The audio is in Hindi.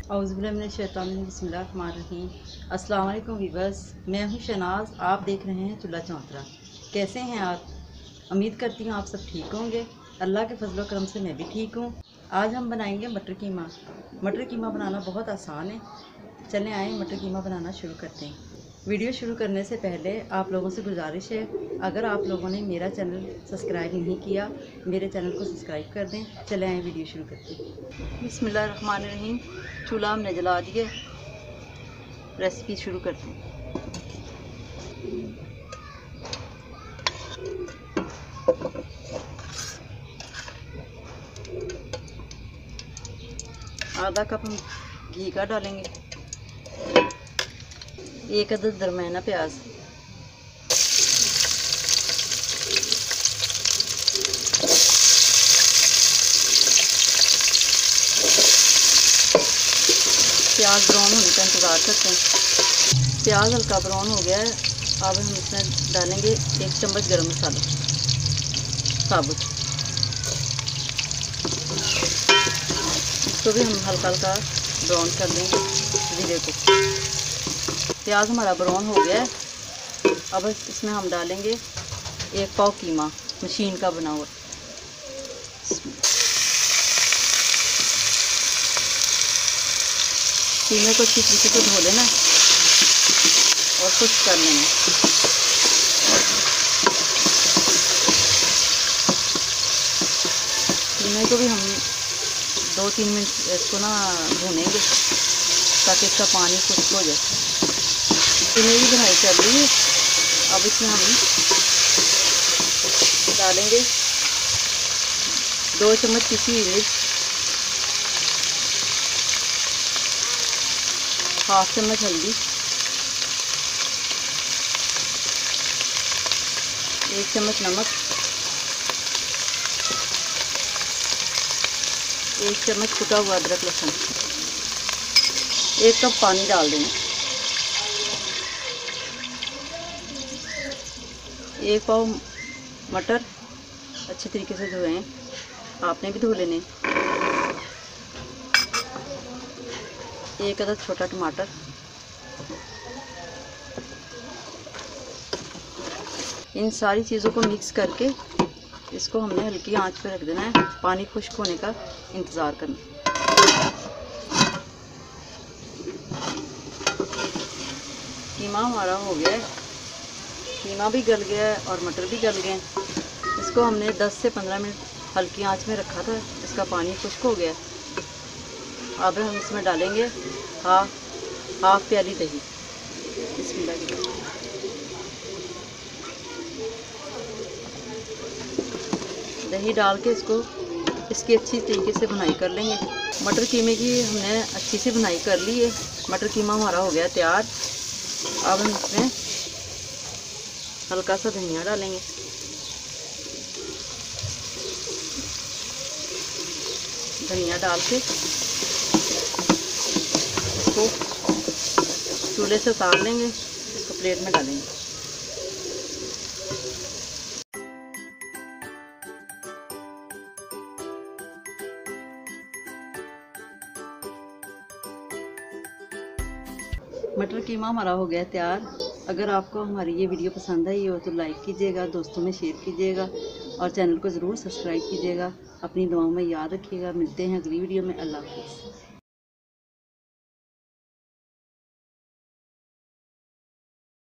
बिस्मिल्लाहिर्रहमानिर्रहीम। अस्सलाम वालेकुम वीवर्स, मैं हूं शनाज। आप देख रहे हैं चूल्हा चौंतरा। कैसे हैं आप? उम्मीद करती हूं आप सब ठीक होंगे। अल्लाह के फजल करम से मैं भी ठीक हूं। आज हम बनाएंगे मटर कीमा। मटर कीमा बनाना बहुत आसान है। चलें आए मटर कीमा बनाना शुरू करते हैं। वीडियो शुरू करने से पहले आप लोगों से गुजारिश है, अगर आप लोगों ने मेरा चैनल सब्सक्राइब नहीं किया, मेरे चैनल को सब्सक्राइब कर दें। चलें आए वीडियो शुरू करते हैं। बिस्मिल्लाहिर्रहमानिर्रहीम। चूल्हा हमने जला दिया, रेसिपी शुरू करते हैं। आधा कप हम घी का डालेंगे। 1 अदद दरमियाना प्याज, प्याज ब्राउन होने का इंतज़ार करते हैं। प्याज हल्का ब्राउन हो गया है। अब हम इसमें डालेंगे 1 चम्मच गरम मसाला साबुत। इसको भी हम हल्का हल्का ब्राउन कर देंगे जीरे को। प्याज हमारा ब्राउन हो गया है। अब इसमें हम डालेंगे 1 पाव कीमा, मशीन का बना हुआ। कीमे को अच्छी तरीके से धो लेना और खुश्क कर लेना। कीमे को भी हम 2-3 मिनट इसको ना भूनेंगे ताकि इसका पानी खुश्क हो जाए। कीमे की बुनाई कर ली है। अब इसमें हम डालेंगे 2 चम्मच पिसी हुई मिर्च, 1/2 चम्मच हल्दी, 1 चम्मच नमक, 1 चम्मच कुटा हुआ अदरक लहसुन, 1 कप पानी डाल देना। 1 पाव मटर अच्छे तरीके से धोए हैं, आपने भी धो लेने। 1 अदद छोटा टमाटर, इन सारी चीज़ों को मिक्स करके इसको हमने हल्की आंच पे रख देना है। पानी खुश्क होने का इंतज़ार करना। कीमा हमारा हो गया है, कीमा भी गल गया है और मटर भी गल गए हैं। इसको हमने 10 से 15 मिनट हल्की आंच में रखा था। इसका पानी खुश्क हो गया। अब हम इसमें डालेंगे हाफ प्याली दही। बिस्मिल्लाह। दही डाल के इसकी अच्छी तरीके से भुनाई कर लेंगे। मटर कीमे की हमने अच्छी से भुनाई कर ली है। मटर कीमा हमारा हो गया तैयार। अब हम इसमें हल्का सा धनिया डालेंगे। धनिया डाल के इसको चूल्हे से उतार लेंगे। इसको प्लेट में डालेंगे। मटर कीमा हमारा हो गया तैयार। अगर आपको हमारी ये वीडियो पसंद आई हो तो लाइक कीजिएगा, दोस्तों में शेयर कीजिएगा और चैनल को ज़रूर सब्सक्राइब कीजिएगा। अपनी दुआओं में याद रखिएगा। मिलते हैं अगली वीडियो में। अल्लाह हाफ़िज़।